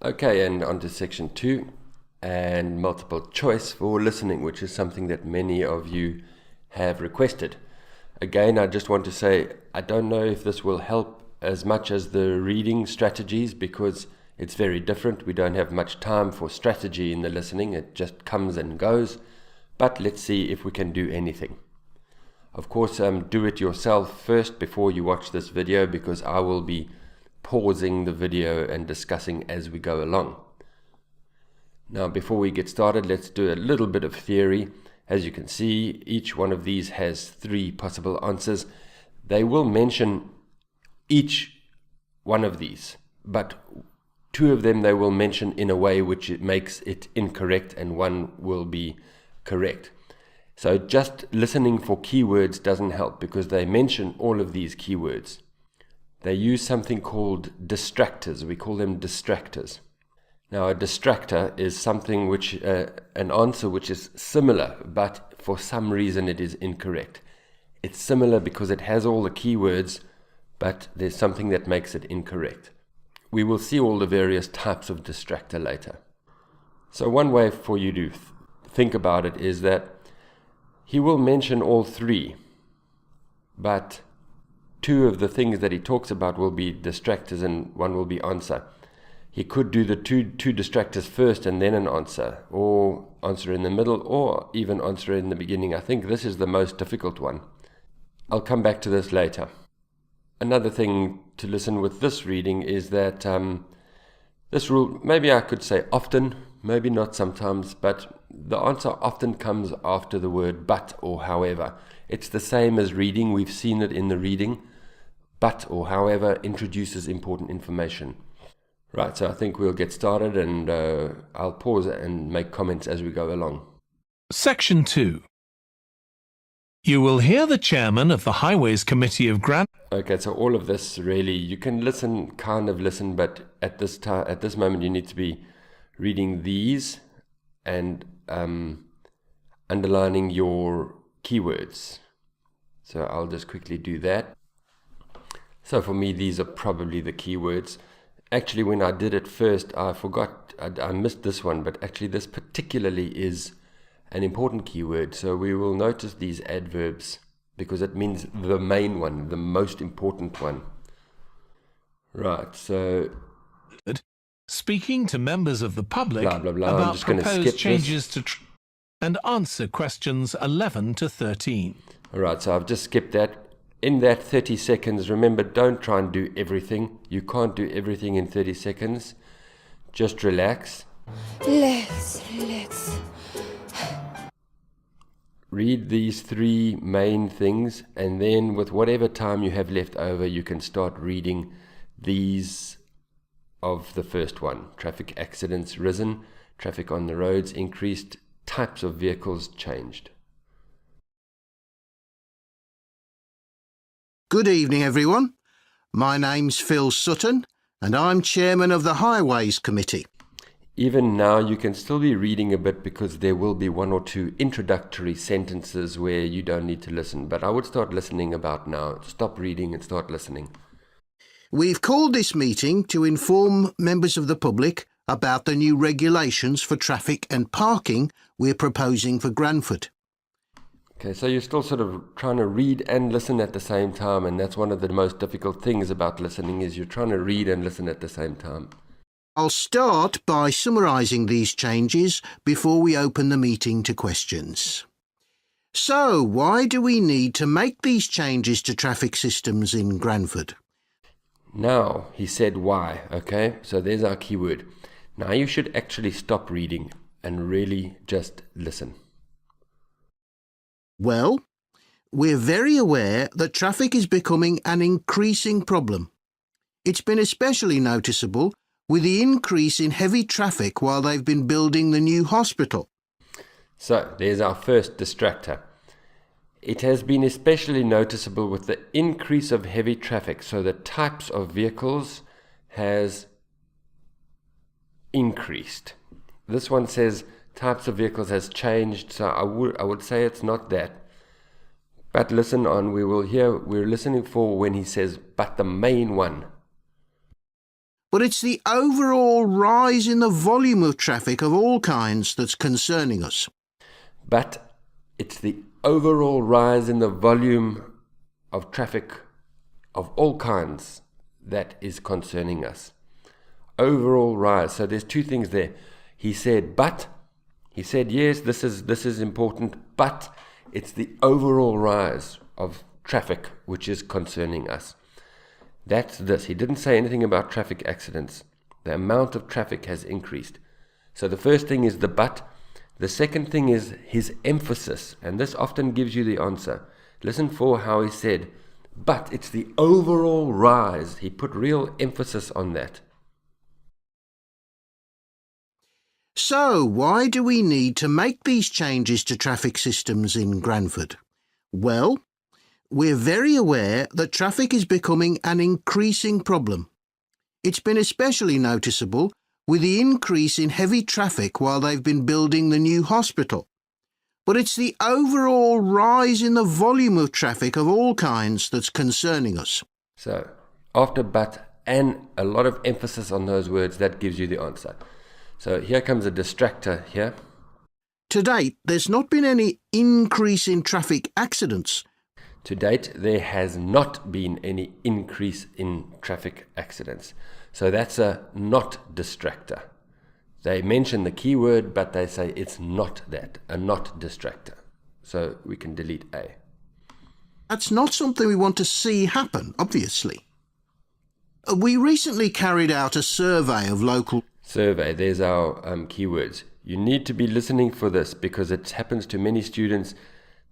Okay, and on to section 2 and multiple choice for listening, which is something that many of you have requested. Again, I just want to say I don't know if this will help as much as the reading strategies because it's very different. We don't have much time for strategy in the listening. It just comes and goes. But let's see if we can do anything. Of course, do it yourself first before you watch this video because I will be pausing the video and discussing as we go along. Now, before we get started, let's do a little bit of theory. As you can see, each one of these has 3 possible answers. They will mention each one of these, but 2 of them they will mention in a way which it makes it incorrect and 1 will be correct. So just listening for keywords doesn't help because they mention all of these keywords. They use something called distractors. We call them distractors. Now, a distractor is something which, an answer which is similar, but for some reason it is incorrect. It's similar because it has all the keywords, but there's something that makes it incorrect. We will see all the various types of distractor later. So one way for you to think about it is that he will mention all 3, but 2 of the things that he talks about will be distractors and 1 will be answer. He could do the two distractors first and then an answer, or answer in the middle, or even answer in the beginning. I think this is the most difficult one. I'll come back to this later. Another thing to listen with this reading is that this rule, maybe I could say often, maybe not sometimes, but the answer often comes after the word but or however. It's the same as reading. We've seen it in the reading. But or however introduces important information. Right, so I think we'll get started and I'll pause and make comments as we go along. Section 2. You will hear the chairman of the Highways Committee of Grand... Okay, so all of this really, you can listen, kind of listen, but at this moment you need to be reading these and underlining your keywords. So I'll just quickly do that. So for me, these are probably the keywords. Actually, when I did it first, I forgot, I missed this one, but actually this particularly is an important keyword. So we will notice these adverbs because it means the main one, the most important one. Right, so... Speaking to members of the public blah, blah, blah. about I'm just going to proposed skip changes this. and answer questions 11 to 13. All right, so I've just skipped that. In that 30 seconds, remember, don't try and do everything. You can't do everything in 30 seconds. Just relax. Let's. Read these 3 main things, and then with whatever time you have left over, you can start reading these of the first one. Traffic accidents risen, traffic on the roads increased, types of vehicles changed. Good evening, everyone. My name's Phil Sutton, and I'm chairman of the Highways Committee. Even now, you can still be reading a bit because there will be 1 or 2 introductory sentences where you don't need to listen. But I would start listening about now. Stop reading and start listening. We've called this meeting to inform members of the public about the new regulations for traffic and parking we're proposing for Granford. Okay, so you're still sort of trying to read and listen at the same time, and that's one of the most difficult things about listening is you're trying to read and listen at the same time. I'll start by summarising these changes before we open the meeting to questions. So, why do we need to make these changes to traffic systems in Granford? Now, he said why, okay? So there's our keyword. Now you should actually stop reading and really just listen. Well, we're very aware that traffic is becoming an increasing problem. It's been especially noticeable with the increase in heavy traffic while they've been building the new hospital. So, there's our first distractor. It has been especially noticeable with the increase of heavy traffic, so the types of vehicles has increased. This one says types of vehicles has changed, so I would say it's not that. But listen on, we're listening for when he says, but the main one. But it's the overall rise in the volume of traffic of all kinds that's concerning us. But it's the overall rise in the volume of traffic of all kinds that is concerning us. Overall rise. So there's two things there. He said, but. He said, yes, this is important, but it's the overall rise of traffic which is concerning us. That's this. He didn't say anything about traffic accidents. The amount of traffic has increased. So the first thing is the but. The second thing is his emphasis, and this often gives you the answer. Listen for how he said, but it's the overall rise. He put real emphasis on that. So, why do we need to make these changes to traffic systems in Granford? Well, we're very aware that traffic is becoming an increasing problem. It's been especially noticeable with the increase in heavy traffic while they've been building the new hospital. But it's the overall rise in the volume of traffic of all kinds that's concerning us. So, after but and a lot of emphasis on those words, that gives you the answer. So here comes a distractor here. To date, there's not been any increase in traffic accidents. To date, there has not been any increase in traffic accidents. So that's a not distractor. They mention the keyword, but they say it's not that, a not distractor. So we can delete A. That's not something we want to see happen, obviously. We recently carried out a survey of local... Survey, there's our keywords. You need to be listening for this because it happens to many students.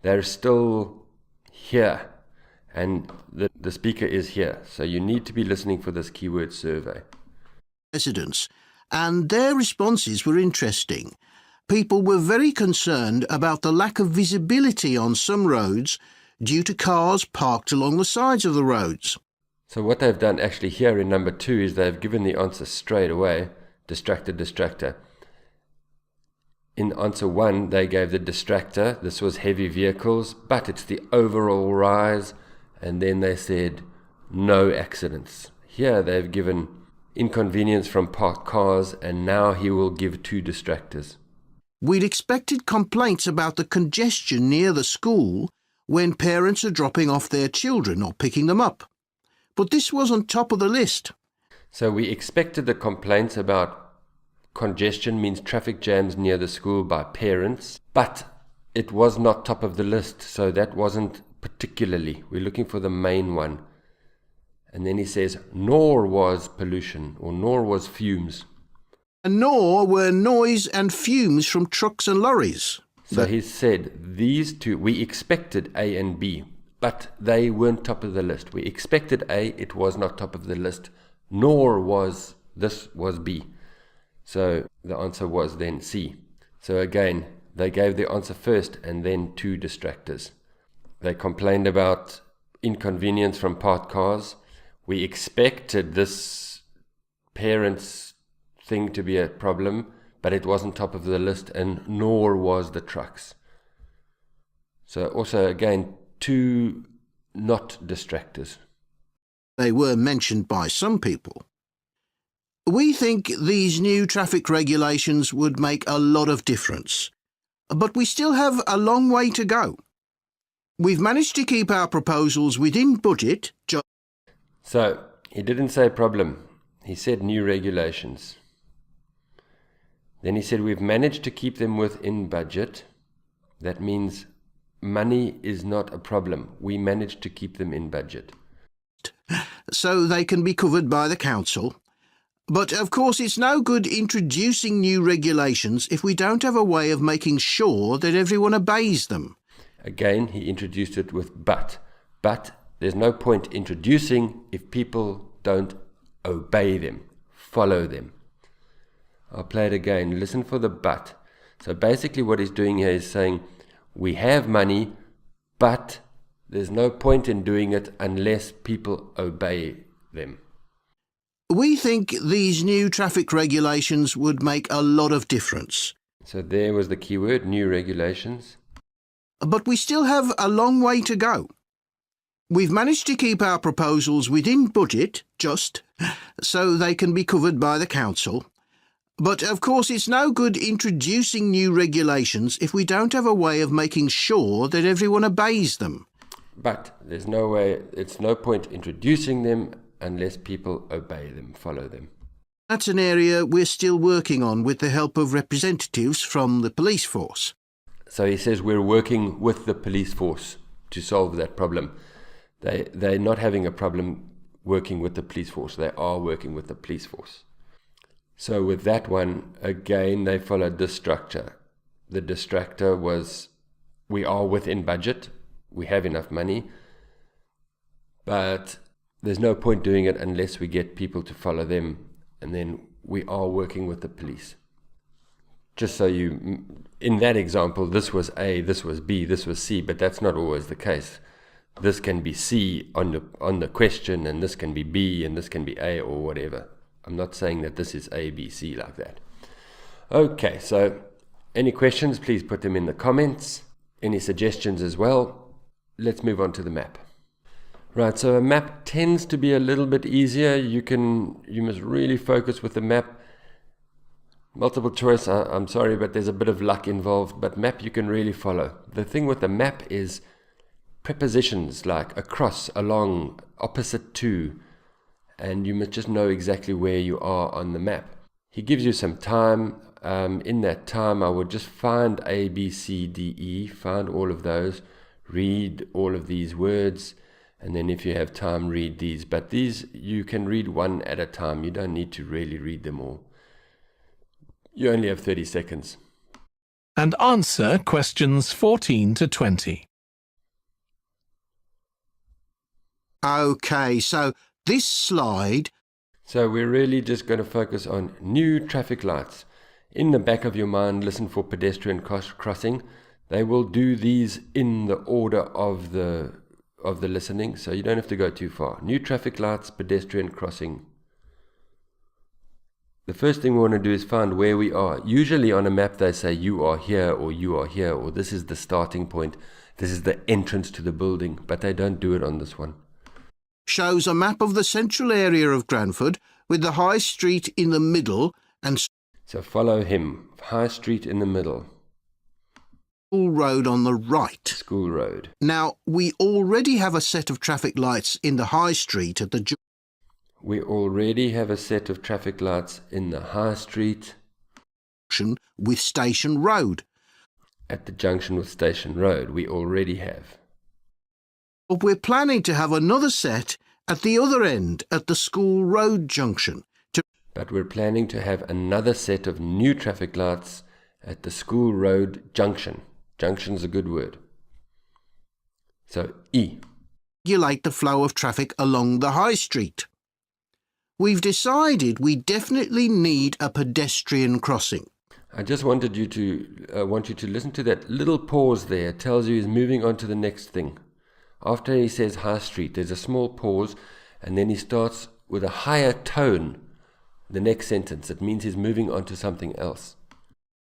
They're still here and the speaker is here. So you need to be listening for this keyword survey. Residents, and their responses were interesting. People were very concerned about the lack of visibility on some roads due to cars parked along the sides of the roads. So what they've done actually here in number 2 is they've given the answer straight away. Distractor. In answer 1, they gave the distractor. This was heavy vehicles, but it's the overall rise. And then they said no accidents. Here they've given inconvenience from parked cars, and now he will give 2 distractors. We'd expected complaints about the congestion near the school when parents are dropping off their children or picking them up. But this wasn't top of the list. So we expected the complaints about congestion means traffic jams near the school by parents, but it was not top of the list, so that wasn't particularly. We're looking for the main one. And then he says, nor was pollution, or nor was fumes. And nor were noise and fumes from trucks and lorries. So he said, these two, we expected A and B, but they weren't top of the list. We expected A, it was not top of the list. Nor was B. So the answer was then C. So again, they gave the answer first and then 2 distractors. They complained about inconvenience from parked cars. We expected this parents' thing to be a problem, but it wasn't top of the list, and nor was the trucks. So also again, 2 not distractors. They were mentioned by some people. We think these new traffic regulations would make a lot of difference, but we still have a long way to go. We've managed to keep our proposals within budget. So he didn't say problem, he said new regulations. Then he said we've managed to keep them within budget. That means money is not a problem. We managed to keep them in budget. So they can be covered by the council. But of course it's no good introducing new regulations if we don't have a way of making sure that everyone obeys them. Again, he introduced it with but. But there's no point introducing if people don't obey them, follow them. I'll play it again. Listen for the but. So basically what he's doing here is saying we have money, but there's no point in doing it unless people obey them. We think these new traffic regulations would make a lot of difference. So there was the keyword, new regulations. But we still have a long way to go. We've managed to keep our proposals within budget, so they can be covered by the council. But of course it's no good introducing new regulations if we don't have a way of making sure that everyone obeys them. But there's no way, it's no point introducing them unless people obey them, follow them. That's an area we're still working on with the help of representatives from the police force. So he says we're working with the police force to solve that problem. They're not having a problem working with the police force. They are working with the police force. So with that one, again, they followed this structure. The distractor was, we are within budget. We have enough money. But there's no point doing it unless we get people to follow them. And then we are working with the police. Just so you, in that example, this was A, this was B, this was C, but that's not always the case. This can be C on the question, and this can be B, and this can be A, or whatever. I'm not saying that this is A, B, C like that. Okay, so any questions, please put them in the comments. Any suggestions as well. Let's move on to the map. Right, so a map tends to be a little bit easier. You must really focus with the map. Multiple choice, I'm sorry, but there's a bit of luck involved, but map you can really follow. The thing with the map is prepositions like across, along, opposite to, and you must just know exactly where you are on the map. He gives you some time. In that time, I would just find A, B, C, D, E, find all of those, read all of these words, and then if you have time, read these. But these, you can read one at a time. You don't need to really read them all. You only have 30 seconds. And answer questions 14 to 20. OK, so this slide... So we're really just going to focus on new traffic lights. In the back of your mind, listen for pedestrian crossing. They will do these in the order of the listening, so you don't have to go too far. New traffic lights, pedestrian crossing. The first thing we want to do is find where we are. Usually on a map they say you are here, or this is the starting point, this is the entrance to the building, but they don't do it on this one. Shows a map of the central area of Granford with the High Street in the middle and so follow him. High Street in the middle. School Road on the right. School Road. Now, we already have a set of traffic lights in the High Street at the... We already have a set of traffic lights in the High Street with Station Road. At the junction with Station Road, we already have. But we're planning to have another set at the other end, at the School Road junction. But we're planning to have another set of new traffic lights at the School Road junction. Junction's a good word. So, E. Regulate the flow of traffic along the High Street. We've decided we definitely need a pedestrian crossing. I just wanted you to want you to listen to that little pause there. It tells you he's moving on to the next thing. After he says High Street, there's a small pause, and then he starts with a higher tone. The next sentence, it means he's moving on to something else.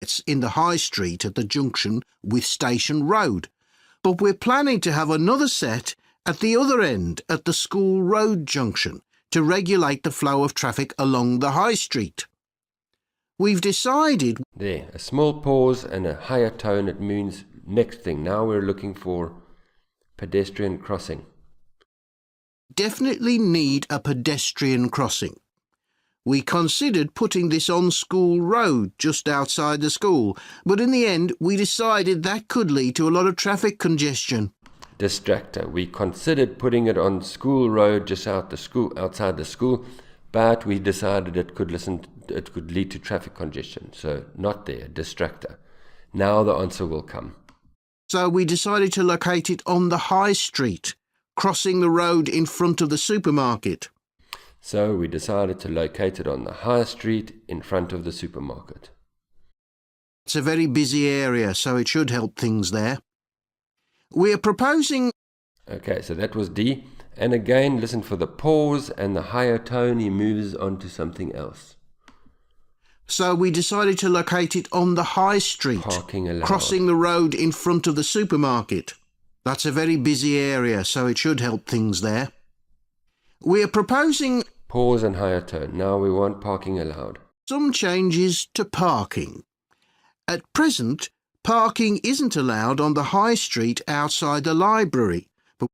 It's in the High Street at the junction with Station Road. But we're planning to have another set at the other end, at the School Road junction, to regulate the flow of traffic along the High Street. We've decided... There, a small pause and a higher tone, it means next thing. Now we're looking for pedestrian crossing. Definitely need a pedestrian crossing. We considered putting this on School Road, just outside the school, but in the end we decided that could lead to a lot of traffic congestion. Distractor. We considered putting it on School Road, just outside the school, but we decided it could lead to traffic congestion. So not there, distractor. Now the answer will come. So we decided to locate it on the High Street, crossing the road in front of the supermarket. So we decided to locate it on the High Street in front of the supermarket. It's a very busy area, so it should help things there. We are proposing... Okay, so that was D. And again, listen for the pause and the higher tone. He moves on to something else. So we decided to locate it on the High Street, Parking allowed. crossing the road in front of the supermarket. That's a very busy area, so it should help things there. We're proposing Pause and higher tone. Now we want parking allowed. some changes to parking. At present, parking isn't allowed on the high street outside the library, but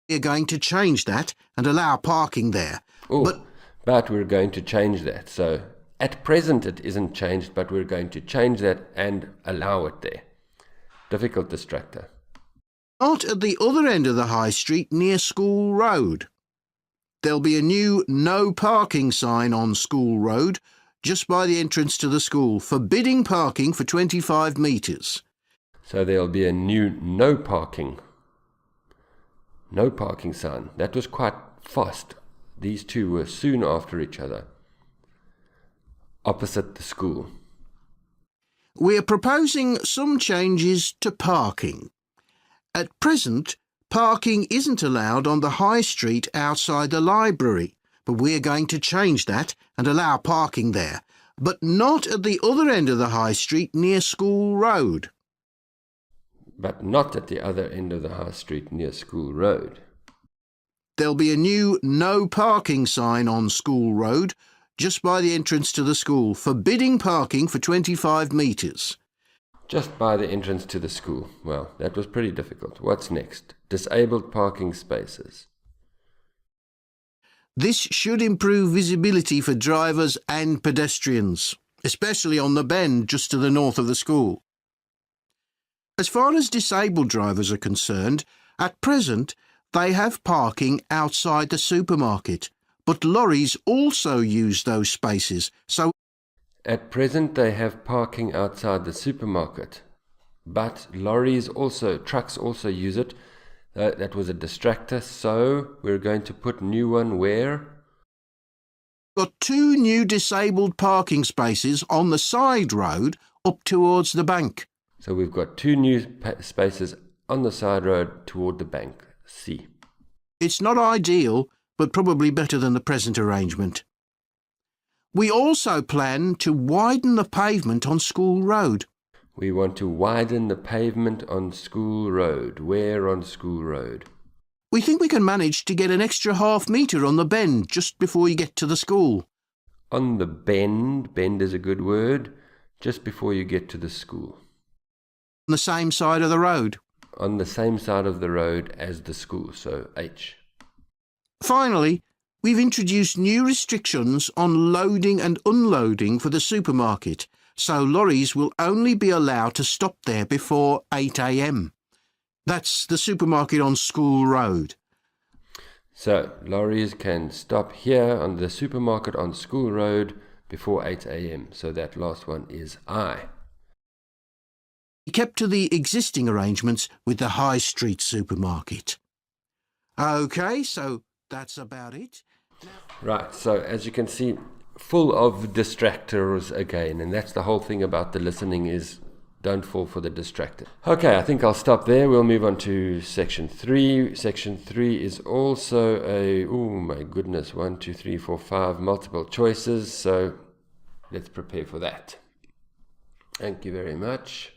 we're going to change that and allow parking there. Oh, but we're going to change that. So at present it isn't changed, but we're going to change that and allow it there. Difficult distractor. Not at the other end of the high street near School Road. There'll be a new no parking sign on School Road just by the entrance to the school, forbidding parking for 25 metres. So there'll be a new no parking sign. That was quite fast. These two were soon after each other, opposite the school. We're proposing some changes to parking. At present, parking isn't allowed on the high street outside the library, but we're going to change that and allow parking there, but not at the other end of the high street near School Road. But not at the other end of the high street near School Road. There'll be a new no parking sign on School Road just by the entrance to the school, forbidding parking for 25 metres. Just by the entrance to the school. Well, that was pretty difficult. What's next? Disabled parking spaces. This should improve visibility for drivers and pedestrians, especially on the bend just to the north of the school. As far as disabled drivers are concerned, at present they have parking outside the supermarket, but lorries also use those spaces, so At present they have parking outside the supermarket, but trucks also use it. That was a distractor, so we're going to put new one where? got two new disabled parking spaces on the side road up towards the bank. So we've got two new spaces on the side road toward the bank. C. It's not ideal, but probably better than the present arrangement. We also plan to widen the pavement on School Road. We want to widen the pavement on School Road. Where on School Road? We think we can manage to get an extra half metre on the bend just before you get to the school. On the bend. Bend is a good word. Just before you get to the school. On the same side of the road. On the same side of the road as the school, so H. Finally, we've introduced new restrictions on loading and unloading for the supermarket, so lorries will only be allowed to stop there before 8 a.m. That's the supermarket on School Road. So, lorries can stop here on the supermarket on School Road before 8 a.m. So that last one is I. We kept to the existing arrangements with the High Street supermarket. OK, so that's about it. Right, so as you can see, full of distractors again, and that's the whole thing about the listening is don't fall for the distractor. Okay, I think I'll stop there. We'll move on to section 3. Section 3 is also a, oh my goodness, 1, 2, 3, 4, 5 multiple choices, so let's prepare for that. Thank you very much.